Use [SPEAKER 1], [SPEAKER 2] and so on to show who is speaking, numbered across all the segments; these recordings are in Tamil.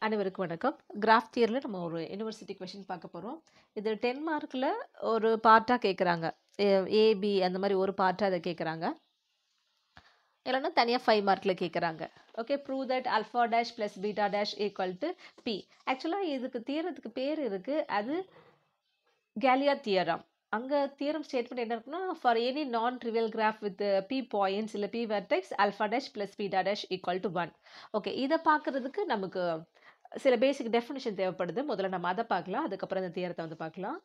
[SPEAKER 1] அனைவருக்கும் வணக்கம். கிராஃப் தியரில நம்ம ஒரு யுனிவர்சிட்டி கொஸ்டின் பார்க்க போறோம். இது 10 மார்க்ல ஒரு பார்ட்டா கேட்குறாங்க. ஏ, பி அந்த மாதிரி ஒரு பார்ட்டா அதை கேட்குறாங்க. இல்லைன்னா தனியாக 5 மார்க்ல கேட்குறாங்க. Okay, prove that alpha dash plus beta dash equal to P. ஆக்சுவலாக இதுக்கு தியரத்துக்கு பேர் இருக்கு, அது கேலியா தியரம். அங்கே தியரம் ஸ்டேட்மெண்ட் என்ன இருக்குன்னா, for any non trivial graph with P points இல்லை P vertex alpha dash plus beta dash equal to 1. Okay, இதை பார்க்கறதுக்கு நமக்கு சில பேசிக் டெஃபினிஷன் தேவைப்படுது. முதல்ல நம்ம அதை பார்க்கலாம், அதுக்கப்புறம் இந்த தியரத்தை வந்து பார்க்கலாம்.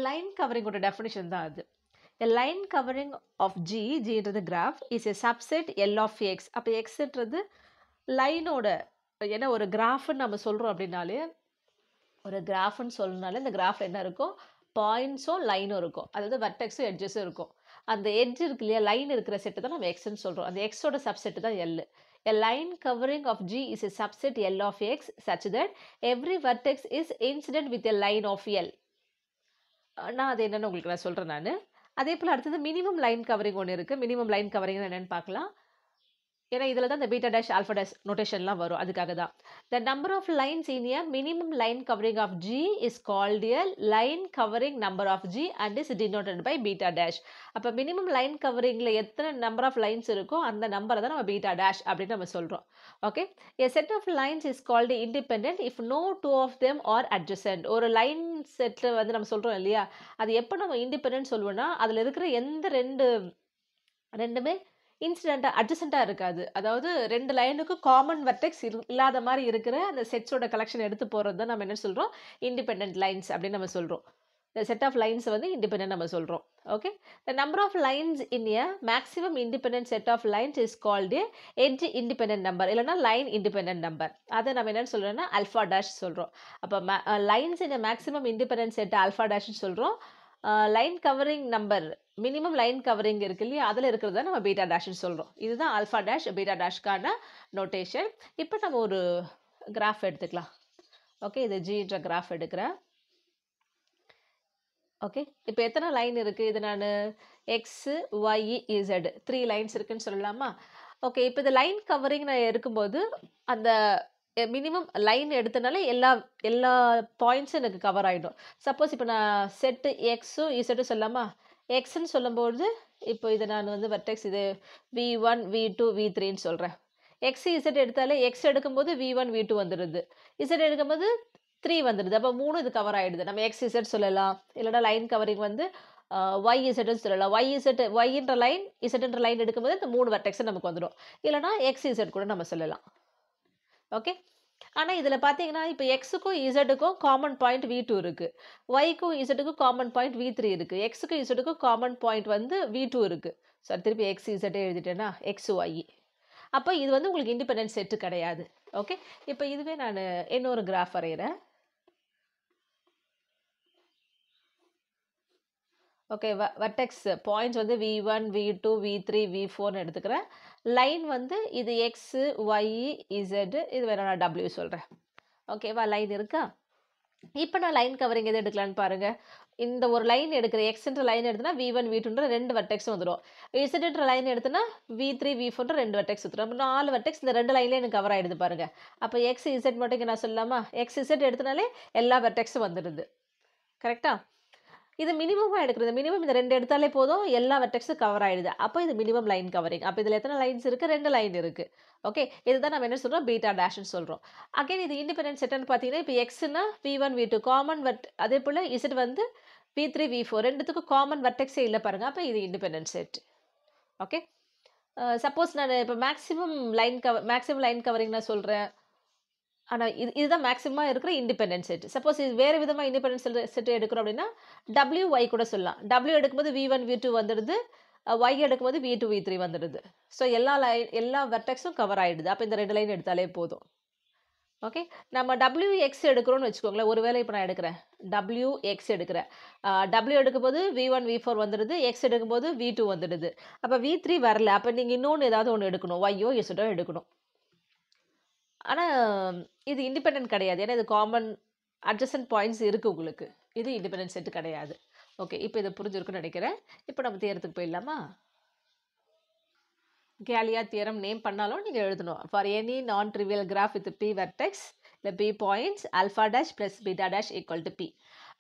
[SPEAKER 1] லைன் கவரிங்கோட டெஃபினிஷன் தான் அது. A line covering of Gன்றது graph is a subset L of X. அப்போ எக்ஸ்ன்றது லைனோட, ஏன்னா ஒரு கிராஃப்னு நம்ம சொல்கிறோம் அப்படின்னாலே, ஒரு கிராஃப்னு சொல்லனாலே இந்த கிராஃப் என்ன இருக்கும், பாயிண்ட்ஸும் லைனும் இருக்கும், அதாவது வெர்டெக்ஸும் எட்ஜஸும் இருக்கும். அந்த எட்ஜ் இருக்கு இல்லையா, லைன் இருக்கிற செட்டு தான் நம்ம எக்ஸ்ன்னு சொல்கிறோம். அந்த எக்ஸோட சப்செட்டு தான் L. A line covering of G is a subset L of X such that every vertex is incident with a line of L. நான் அது என்னன்னு உங்களுக்கு நான் சொல்கிறேன் நான். அதே போல் அடுத்தது மினிமம் லைன் கவரிங் ஒன்று இருக்குது. மினிமம் லைன் கவரிங் என்னென்னு பார்க்கலாம். ஏன்னா இதில் தான் இந்த பீட்டா டேஷ் ஆல்ஃபா டேஷ் நோட்டேஷன்லாம் வரும், அதுக்காக தான். The number of lines in a minimum line covering of G is called a line covering number of G and is denoted by beta dash. அப்போ மினிமம் லைன் கவரிங்கில் எத்தனை நம்பர் ஆஃப் லைன்ஸ் இருக்கோ அந்த நம்பரை தான் நம்ம பீட்டா டேஷ் அப்படின்னு நம்ம சொல்கிறோம். Okay, a set of lines is called independent if no two of them are adjacent. ஒரு லைன் செட்டில் வந்து நம்ம சொல்கிறோம் இல்லையா, அது எப்போ நம்ம இண்டிபெண்டன்ட் சொல்லுவோம்னா, அதில் இருக்கிற எந்த ரெண்டுமே இன்சிடென்ட்டாக அட்ஜசண்ட்டாக இருக்காது. அதாவது ரெண்டு லைனுக்கும் காமன் வெர்டெக்ஸ் இல்லாத மாதிரி இருக்கிற அந்த செட்ஸோட கலெக்ஷன் எடுத்து போகிறது தான் நம்ம என்ன சொல்கிறோம், இண்டிபெண்டன்ட் லைன்ஸ் அப்படின்னு நம்ம சொல்கிறோம். இந்த செட் ஆஃப் லைன்ஸ் வந்து இண்டிபெண்டன்ட் நம்ம சொல்கிறோம். Okay, the number of lines in a maximum independent set of lines is called edge independent number, இல்லைனா லைன் இண்டிபெண்டன்ட் நம்பர். அதை நம்ம என்னென்னு சொல்கிறோம்னா ஆல்ஃபா டேஷ் சொல்கிறோம். அப்போ lines in a maximum independent set alpha டேஷ்னு சொல்கிறோம். Line covering number, minimum line covering இருக்கு இல்லையா, அதில் இருக்கிறத நம்ம பீட்டா டேஷ்னு சொல்கிறோம். இதுதான் ஆல்ஃபா டேஷ் பீட்டா டேஷ்க்கான நோட்டேஷன். இப்போ நம்ம ஒரு கிராஃப் எடுத்துக்கலாம். ஓகே, இது ஜின்ற கிராஃப் எடுக்கிறேன். ஓகே, இப்போ எத்தனை லைன் இருக்குது, இது நான் எக்ஸு ஒய் இசட் 3 லைன்ஸ் இருக்குன்னு சொல்லலாமா. ஓகே, இப்போ இந்த லைன் கவரிங் நான் இருக்கும்போது அந்த மினிமம் லைன் எடுத்தனால எல்லா பாயிண்ட்ஸும் எனக்கு கவர் ஆகிடும். சப்போஸ் இப்போ நான் செட்டு எக்ஸும் இசட்டும் சொல்லாமா, எக்ஸ்ன்னு சொல்லும்போது இப்போ இதை நான் வந்து வெர்டெக்ஸ் இது V1 V2 V3ன்னு சொல்கிறேன். எக்ஸ் இசட் எடுத்தாலே எக்ஸ் எடுக்கும்போது V1 V2 வந்துடுது, இசட் எடுக்கும்போது 3 வந்துடுது. அப்போ 3 இது கவர் ஆகிடுது. நம்ம எக்ஸ் இசட் சொல்லலாம், இல்லைனா லைன் கவரிங் வந்து ஒய் இசட்னு சொல்லலாம். ஒய்ன்ற லைன் இசட்ன்ற லைன் எடுக்கும்போது இந்த 3 வெர்டெக்ஸ் நமக்கு வந்துடும். இல்லைனா எக்ஸ் இசட் கூட நம்ம சொல்லலாம். ஓகே, ஆனால் இதில் பார்த்தீங்கன்னா இப்போ எக்ஸுக்கும் இசட்டுக்கும் காமன் பாயிண்ட் V2 இருக்குது, ஒய்க்கும் இசட்டுக்கும் காமன் பாயிண்ட் V3 இருக்குது, எக்ஸுக்கும் இசட்டுக்கும் காமன் பாயிண்ட் வந்து V2 இருக்குது. சாரி, திருப்பி எக்ஸ் இசட்டே எழுதிட்டேன்னா எக்ஸ் ஒய். அப்போ இது வந்து உங்களுக்கு இண்டிபெண்டன்ட் செட்டு கிடையாது. ஓகே, இப்போ இதுவே நான் இன்னொரு கிராஃப் வரைகிறேன். ஓகே, வெர்டெக்ஸ் பாயிண்ட்ஸ் வந்து V1 V2 V3 V4ன்னு எடுத்துக்கிறேன். லைன் வந்து இது எக்ஸு ஒய் இசட், இது வேற நான் டபிள்யூ சொல்கிறேன். ஓகேவா, லைன் இருக்கா. இப்போ நான் லைன் கவரிங் எது எடுக்கலான்னு பாருங்கள். இந்த ஒரு லைன் எடுக்கிறேன், எக்ஸ்ன்ற லைன் எடுத்தனா V1 V2ன்ற 2 வெர்டெக்ஸும் வந்துடும். இசட்ன்ற லைன் எடுத்தனா V3 V4ன்ற 2 வெர்டெக்ஸ் வந்துடும். அப்போ 4 வெர்டெக்ஸ் இந்த 2 லைன்லேயே எனக்கு கவர் ஆகிடுது பாருங்கள். அப்போ எக்ஸ் இசட் மட்டும் இங்கே நான் சொல்லலாமா, எக்ஸ் இசட் எடுத்தனாலே எல்லா வெர்டெக்ஸும் வந்துடுது. கரெக்டாக, இது மினிமமாக எடுக்கிறது. மினிமம் இந்த 2 எடுத்தாலே போதும், எல்லா வெர்டெக்ஸும் கவர் ஆகிடுது. அப்போ இது மினிமம் லைன் கவரிங். அப்போ இதில் எத்தனை லைன்ஸ் இருக்குது, 2 லைன் இருக்குது. ஓகே, இதுதான் நம்ம என்ன சொல்கிறோம், பீட்டா டேஷ்னு சொல்கிறோம். அகைன் இது இண்டிபெண்டன்ட் செட்டுன்னு பார்த்தீங்கன்னா, இப்போ எக்ஸ்னா V1 V2 காமன் அதே போல் இசட் வந்து V3 V4 ரெண்டுத்துக்கும் காமன் வெர்டெக்ஸே இல்லை பாருங்கள். அப்போ இது இண்டிபெண்டன்ட் செட். ஓகே, சப்போஸ் நான் இப்போ மேக்ஸிமம் லைன் கவரிங் நான் சொல்கிறேன், ஆனால் இதுதான் மேக்ஸிமமாக இருக்கிற இண்டிபெண்டன்ட் செட். சப்போஸ் இது வேறு விதமாக இண்டிபெண்டன்ட் செட் எடுக்கிறோம் அப்படின்னா WY கூட சொல்லலாம். W எடுக்கும்போது V1 V2 வந்துடுது, Y எடுக்கும்போது V2 V3 வந்துடுது. ஸோ எல்லா வெர்டெக்ஸும் கவர் ஆகிடுது. அப்போ இந்த 2 லைன் எடுத்தாலே போதும். ஓகே, நம்ம WX எடுக்கிறோன்னு வச்சுக்கோங்களேன். ஒருவேளை இப்போ நான் எடுக்கிறேன் WX எடுக்கிறேன், W எடுக்கும்போது V1 V4 வந்துடுது, எக்ஸ் எடுக்கும்போது V2 வந்துடுது. அப்போ V3 வரல. அப்போ நீங்கள் இன்னொன்று ஏதாவது ஒன்று எடுக்கணும், ஒய்யோ இசட்டோ எடுக்கணும். ஆனால் இது இண்டிபெண்டன்ட் கிடையாது, ஏன்னா இது காமன் அட்ஜசன்ட் பாயிண்ட்ஸ் இருக்குது உங்களுக்கு. இது இண்டிபெண்டன்ட் செட்டு கிடையாது. ஓகே, இப்போ இதை புரிஞ்சிருக்குன்னு நினைக்கிறேன். இப்போ நம்ம தேர்றதுக்கு போயிடலாமா. கேலியா தியரம் நேம் பண்ணாலும் நீங்கள் எழுதணும். For any non trivial graph with P vertex இல்லை P points alpha dash plus beta dash equal to P.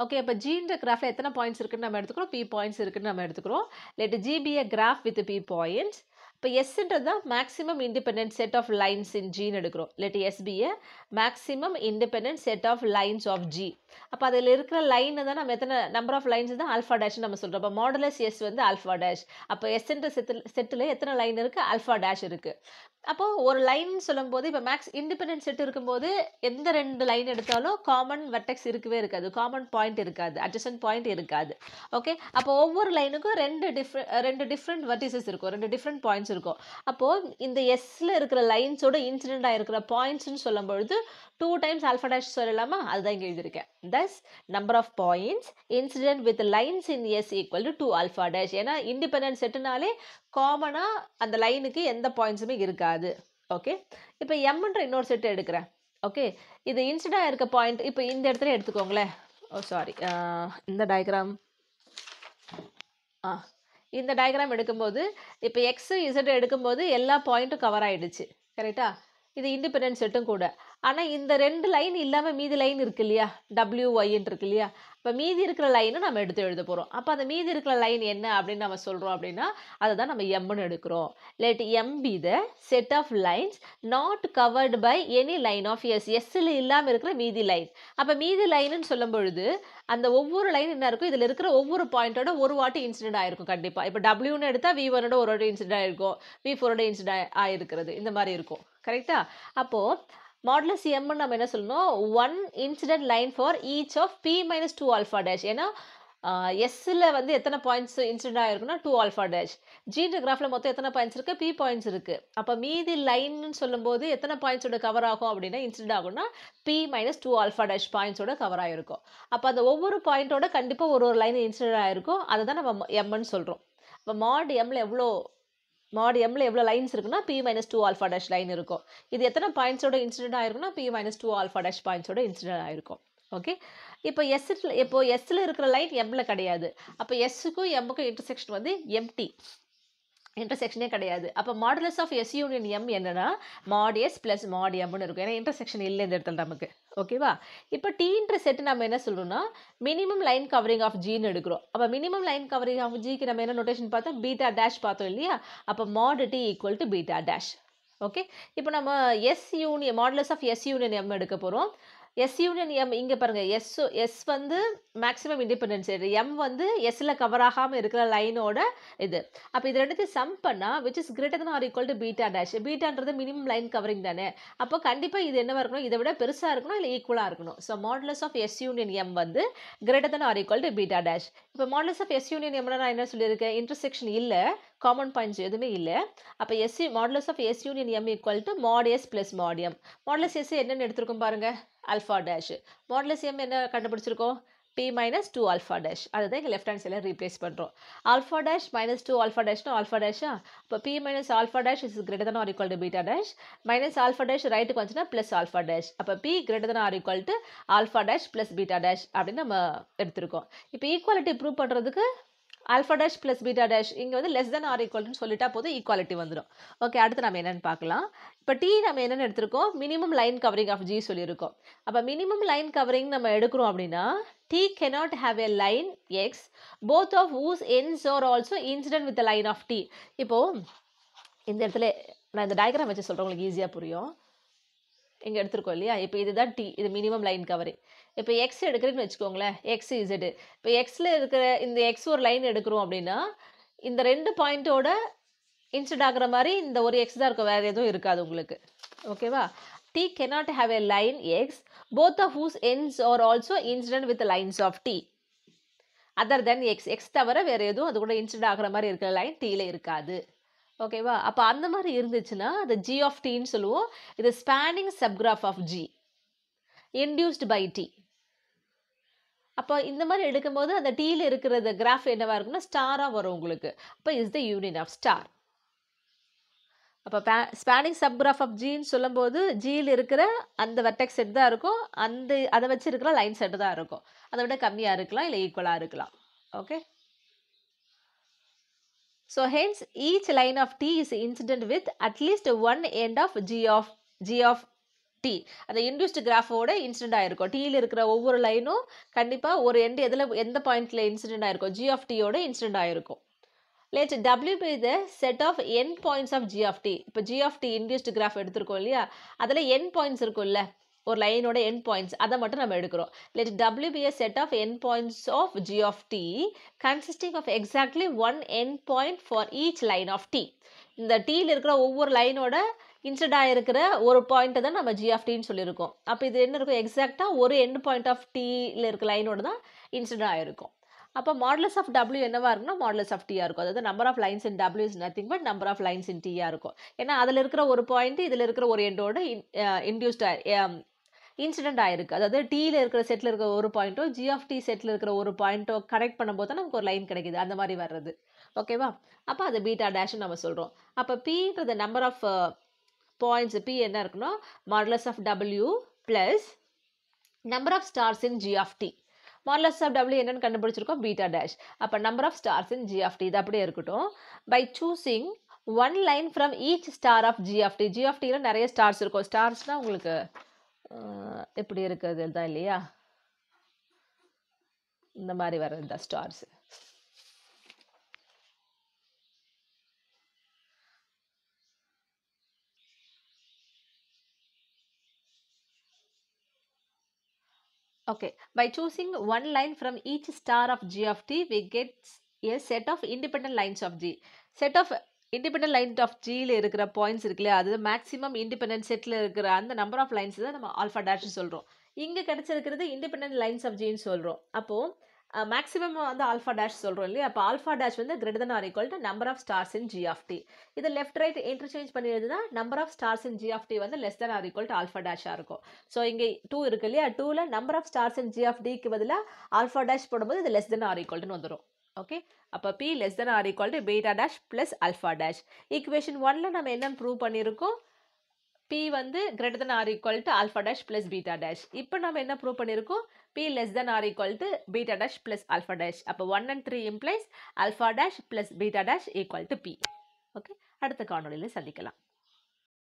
[SPEAKER 1] Okay, இப்போ ஜின்ற கிராஃபில் எத்தனை பாயிண்ட்ஸ் இருக்குன்னு நம்ம எடுத்துக்கிறோம், பி பாயிண்ட்ஸ் இருக்குன்னு நம்ம எடுத்துக்கிறோம். Let G be a graph with P points. இப்போ எஸ்ன்றது தான் maximum independent set of lines in ஜின்னு எடுக்கிறோம். Let S be a maximum independent set of lines of G. அப்போ அதில் இருக்கிற லைன் தான் நம்ம எத்தனை நம்பர் ஆஃப் லைன்ஸ் தான் ஆல்ஃபா டேஷ்னு நம்ம சொல்கிறோம். அப்போ மாடுலஸ் எஸ் வந்து ஆல்ஃபா டேஷ். அப்போ எஸ்ன்ற செட்டில் எத்தனை லைன் இருக்குது, ஆல்ஃபா டேஷ் இருக்குது. அப்போது ஒரு லைன் சொல்லும்போது இப்போ மேக்ஸ் இண்டிபெண்டன்ட் செட் இருக்கும்போது எந்த ரெண்டு லைன் எடுத்தாலும் காமன் வெர்டெக்ஸ் இருக்கவே இருக்காது, காமன் பாயிண்ட் இருக்காது, அட்ஜசன்ட் பாயிண்ட் இருக்காது. ஓகே, அப்போ ஒவ்வொரு லைனுக்கும் ரெண்டு டிஃப்ரெண்ட் வெர்டிசஸ் இருக்கும், ரெண்டு டிஃப்ரெண்ட் பாயிண்ட்ஸ் இருக்கும். அப்போது இந்த எஸ்ல இருக்கிற லைன்ஸோட இன்சிடென்டாக இருக்கிற பாயிண்ட்ஸ்னு சொல்லும்பொழுது 2 டைம்ஸ் ஆல்ஃபா டேஷ் சொல்லலாமா, அதுதான் இங்கே எழுதியிருக்கேன். Thus number of points incident with lines in S equal to 2 alpha dash. ஏன்னா இண்டிபெண்டன்ட் செட்டுனாலே காமனாக அந்த லைனுக்கு எந்த பாயிண்ட்ஸுமே இருக்காது. ஓகே, இப்போ எம்ன்ற இன்னொரு செட்டு எடுக்கிறேன். ஓகே, இது இன்சிடென்டாக இருக்க பாயிண்ட் இப்போ இந்த இடத்துல எடுத்துக்கோங்களேன். இந்த டயக்ராம் எடுக்கும்போது இப்போ எக்ஸ் இசட் எடுக்கும்போது எல்லா பாயிண்ட்டும் கவர் ஆகிடுச்சு. கரெக்டா? இது இண்டிபெண்டன்ட் செட்டும் கூட. ஆனால் இந்த ரெண்டு லைன் இல்லாமல் மீதி லைன் இருக்கு இல்லையா, WYன்னு இருக்கு இல்லையா. இப்போ மீதி இருக்கிற லைனும் நம்ம எடுத்து எழுத போகிறோம். அப்போ அந்த மீதி இருக்கிற லைன் என்ன அப்படின்னு நம்ம சொல்கிறோம் அப்படின்னா அதை தான் நம்ம எம்னு எடுக்கிறோம். Let M be the set of lines not covered by any line of S. எஸ்ஸில் இல்லாமல் இருக்கிற மீதி லைன். அப்போ மீதி லைனுன்னு சொல்லும் பொழுது அந்த ஒவ்வொரு லைன் என்ன இருக்கும், இதில் இருக்கிற ஒவ்வொரு பாயிண்டோட ஒரு வாட்டி இன்சிடென்ட் ஆயிருக்கும் கண்டிப்பாக. இப்போ டபிள்யூன்னு எடுத்தால் V1ஓட ஒரு வாட்டி இன்சிடென்ட் ஆயிருக்கும், V4ஓட இன்சிடென்ட் ஆயிருக்கிறது, இந்த மாதிரி இருக்கும். கரெக்டா? அப்போது மாடுலஸ் எம்னு நம்ம என்ன சொல்லணும், 1 incident line for each of P - 2 alpha dash. ஏன்னா எஸ்ஸில் வந்து எத்தனை பாயிண்ட்ஸ் இன்சிடென்ட் ஆகிருக்குன்னா 2 ஆல்ஃபா டேஷ். ஜின்ற கிராஃபில் மொத்தம் எத்தனை பாயிண்ட்ஸ் இருக்குது, P பாயிண்ட்ஸ் இருக்குது. அப்போ மீதி லைன்னு சொல்லும்போது எத்தனை பாயிண்ட்ஸோட கவர் ஆகும் அப்படின்னா இன்சிடென்ட் ஆகும்னா P - 2 ஆல்ஃபா டேஷ் பாயிண்ட்ஸோட கவர் ஆகிருக்கும். அப்போ அந்த ஒவ்வொரு பாயிண்ட்டோட கண்டிப்பாக ஒரு லைன் இன்சிடென்ட் ஆகிருக்கும். அதை தான் நம்ம எம்னு சொல்கிறோம். இப்போ மாட் எம்மில் எவ்வளோ லைன்ஸ் இருக்குன்னா P - 2 ஆல்ஃபா டேஷ் லைன் இருக்கும். இது எத்தனை பாயிண்ட்ஸோட இன்சிடென்ட் ஆயிருக்குன்னா P - 2 ஆல்ஃபா டேஷ் பாயிண்ட்ஸோட இன்சிடென்ட் ஆயிருக்கும். ஓகே, இப்போ எஸ்ஸில் இருக்கிற லைன் எம்மில் கிடையாது. அப்போ எஸ்ஸுக்கும் எம்முக்கும் இன்டர்செக்ஷன் வந்து எம்டி, இன்டர்செக்ஷனே கிடையாது. அப்போ modulus of S union M என்னன்னா மாட் எஸ் ப்ளஸ் மாட் எம்னு இருக்கும். ஏன்னா இன்டர்செக்ஷன் இல்லை இந்த இடத்துல நமக்கு. ஓகேவா? இப்போ டீன்ற செட்டு நம்ம என்ன சொல்கிறோம்னா மினிமம் லைன் கவரிங் ஆஃப் ஜின்னு எடுக்கிறோம். அப்போ மினிமம் லைன் கவரிங் ஆஃப் ஜிக்கு நம்ம என்ன நோட்டேஷன் பார்த்தோம், பீட்டா டேஷ் பார்த்தோம் இல்லையா. அப்போ mod T equal to beta dash. Okay, இப்போ நம்ம modulus of S union M எடுக்க போகிறோம். எஸ் யூனியன் எம் இங்கே பாருங்கள், எஸ் வந்து மேக்ஸிமம் இண்டிபெண்டன்ஸ் செட், எம் வந்து எஸ்ஸில் கவர் ஆகாமல் இருக்கிற லைனோட இது. அப்போ இது ரெண்டுத்தையும் சம் பண்ணால் which is greater than or equal to beta dash. பீட்டான்றது மினிமம் லைன் கவரிங் தானே. அப்போ கண்டிப்பாக இது என்னவாக இருக்கணும், இதை விட பெருசாக இருக்கணும் இல்லை ஈக்குவலாக இருக்கணும். So modulus of S union M வந்து greater than or equal to beta dash. இப்போ மாடுலஸ் ஆஃப் எஸ் யூனியன் எம்னா நான் என்ன சொல்லியிருக்கேன், இன்டர்செக்ஷன் இல்லை, காமன் பாயிண்ட்ஸ் எதுவுமே இல்லை. அப்போ modulus of S union M equal to mod S plus mod M. Modulus S என்னென்னு எடுத்திருக்கோம் பாருங்கள், ஆல்ஃபா டேஷ். மாடுலஸ் எம் என்ன கண்டுபிடிச்சிருக்கோம், P - 2 ஆல்ஃபா டேஷ். அதுதான் இங்கே லெஃப்ட் ஹேண்ட் சைடில் ரீப்ளேஸ் பண்ணுறோம். ஆல்ஃபா டேஷ் -2 ஆல்ஃபா டேஷ்னா ஆல்ஃபா டேஷா. இப்போ P - alpha dash is greater than or equal to beta dash. Minus alpha dash ரைட்டுக்கு வந்துச்சுன்னா ப்ளஸ் ஆல்ஃபா டேஷ். அப்போ P greater than or equal to alpha dash plus beta dash அப்படின்னு நம்ம எடுத்திருக்கோம். இப்போ ஈக்குவாலிட்டி ப்ரூவ் பண்ணுறதுக்கு alpha dash plus beta dash இங்கே வந்து லெஸ் தென் ஆர் ஈக்குவல்னு சொல்லிட்டா போதும், ஈக்குவாலிட்டி வந்துடும். ஓகே, அடுத்து நம்ம என்னென்னு பார்க்கலாம். இப்போ டி நம்ம என்னென்னு எடுத்திருக்கோம், minimum line covering of G சொல்லியிருக்கோம். அப்போ மினிமம் லைன் கவரிங் நம்ம எடுக்கிறோம் அப்படின்னா T cannot have a line X both of whose ends are also incident with the line of T. இப்போது இந்த இடத்துல நான் இந்த டயக்ராம் வச்சு சொல்கிறேன், உங்களுக்கு ஈஸியாக புரியும். இங்கே எடுத்துருக்கோம் இல்லையா, இப்போ இதுதான் டி, இது மினிமம் லைன் கவரிங். இப்போ எக்ஸ் எடுக்கிறேன்னு வச்சுக்கோங்களேன், எக்ஸ் இசடு. இப்போ எக்ஸில் இருக்கிற இந்த எக்ஸ் ஒரு லைன் எடுக்கிறோம் அப்படின்னா இந்த ரெண்டு பாயிண்ட்டோட இன்சிடென்ட் ஆகிற மாதிரி இந்த ஒரு எக்ஸ் தான் இருக்கும், வேறு எதுவும் இருக்காது உங்களுக்கு. ஓகேவா? T cannot have a line X both of whose ends are also incident with the lines of T other than X. X தவிர வேறு எதுவும் அது கூட இன்சிடென்ட் ஆகிற மாதிரி இருக்கிற லைன் Tயில் இருக்காது. ஓகேவா? அப்போ அந்த மாதிரி இருந்துச்சுன்னா அது G of Tன்னு சொல்லுவோம். இது spanning subgraph of G induced by T. அப்போ இந்த மாதிரி எடுக்கும்போது அந்த Tயில் இருக்கிறது கிராஃப் என்னவாக இருக்குன்னா ஸ்டாராக வரும் உங்களுக்கு. அப்போ is the union of star. அப்போ ஸ்பேனிங் சப்கிராஃப் ஆஃப் ஜின்னு சொல்லும்போது ஜியில் இருக்கிற அந்த வெர்டெக்ஸ் செட் தான் இருக்கும், அதை வச்சு இருக்கிற லைன் செட் தான் இருக்கும். அதை விட கம்மியாக இருக்கலாம் இல்லை ஈக்குவலாக இருக்கலாம். Okay. So hence each line of T is incident with at least one end of G of T. அந்த induced graph ஓட incident ஆயிருக்கும். Tல இருக்கிற ஒவ்வொரு லைனும் கண்டிப்பா ஒரு end எந்த பாயிண்ட்ல incident ஆயிருக்கும்? G of T ஓட incident ஆயிருக்கும். Let W be the set of n points of G of T. இப்போ G of T induced graph எடுத்திருக்கோம் இல்லையா? அதில் n points இருக்கும்ல, ஒரு லைனோட n points, அதை மட்டும் நம்ம எடுக்கிறோம். Let W be a set of n points of G of T consisting of exactly one n point for each line of T. இந்த Tல இருக்கிற ஒவ்வொரு லைனோட இன்சிடென்ட் ஆகிருக்கிற ஒரு பாயிண்ட் தான் நம்ம G of Tன்னு சொல்லியிருக்கோம். அப்போ இது என்ன இருக்கும்? எக்ஸாக்டாக ஒரு end point of Tல இருக்க லைனோட தான் இன்சிடென்ட் ஆகிருக்கும். அப்போ மாடுலஸ் ஆஃப் W என்னவா இருக்குன்னா மாடுலஸ் ஆஃப் T இருக்கும். அதாவது number of lines in W is nothing but number of lines in T இருக்கும். ஏன்னா அதில் இருக்கிற ஒரு பாயிண்ட் இதில் இருக்கிற ஒரு எண்டோட இன்டியூஸ்ட் இன்சிடென்ட் ஆயிருக்கு. அதாவது Tல இருக்கிற செட்டில் இருக்கிற ஒரு பாயிண்ட்டோ G of T செட்டில் இருக்கிற ஒரு பாயிண்ட்டோ கரெக்ட் பண்ணும்போது தான் நமக்கு ஒரு லைன் கிடைக்குது. அந்த மாதிரி வர்றது. ஓகேவா? அப்போ அது பீட்டா டேஷ்னு நம்ம சொல்கிறோம். அப்போ Pன்றது நம்பர் ஆஃப் பாயிண்ட்ஸ் P என்ன இருக்குன்னா modulus of W plus number of stars in G of T. Modulus of W என்னன்னு கண்டுபிடிச்சிருக்கோம்? Beta dash. அப்போ number of stars in G of T இது அப்படியே இருக்கட்டும். By choosing one line from each star of G of T. G of Tல நிறைய ஸ்டார்ஸ் இருக்கும். ஸ்டார்ஸ்னால் உங்களுக்கு எப்படி இருக்குது தான் இல்லையா? இந்த மாதிரி வர்றது தான் stars. Okay, by choosing one line from each star of G of T, we get a set of independent lines of G. Set of independent lines of Gல இருக்கிற பாயிண்ட்ஸ் இருக்குல்லையா, அது மேக்ஸிமம் இண்டிபெண்டன்ட் செட்டில் இருக்கிற அந்த நம்பர் ஆஃப் லைன்ஸ் தான் நம்ம ஆல்ஃபா டேஷ்னு சொல்கிறோம். இங்கே கிடைச்சிருக்கிறது இண்டிபெண்டன்ட் லைன்ஸ் ஆஃப் Gன்னு சொல்கிறோம். அப்போது மேக்ஸிமம் வந்து ஆல்ஃபா டேஷ் சொல்கிறோம் இல்லையா? அப்போ ஆல்ஃபா டேஷ் வந்து greater than or equal to number of stars in G of T. இதை லெஃப்ட் ரைட் இன்டர்சேஞ்ச் பண்ணி எழுதுனா number of stars in G of T வந்து less than or equal to alpha டேஷாக இருக்கும். ஸோ இங்கே 2 இருக்கு இல்லையா? 2ல் number of stars in G of Tக்கு பதிலாக ஆல்ஃபா டேஷ் போடும்போது இது லெஸ் தென் ஆர் ஈக்குவல்ட்டுன்னு வந்துடும். ஓகே, அப்போ P less than or equal to beta dash plus alpha dash. Equation 1ல் நம்ம என்னன்னு ப்ரூவ் பண்ணியிருக்கோம்? P வந்து greater than or equal to alpha dash plus beta dash. இப்போ நம்ம என்ன ப்ரூவ் பண்ணியிருக்கோம்? P less than or equal to beta dash plus alpha dash. அப்போ 1 and 3 implies alpha dash plus beta dash equal to P. Okay, அடுத்த காணொளியில் சந்திக்கலாம்.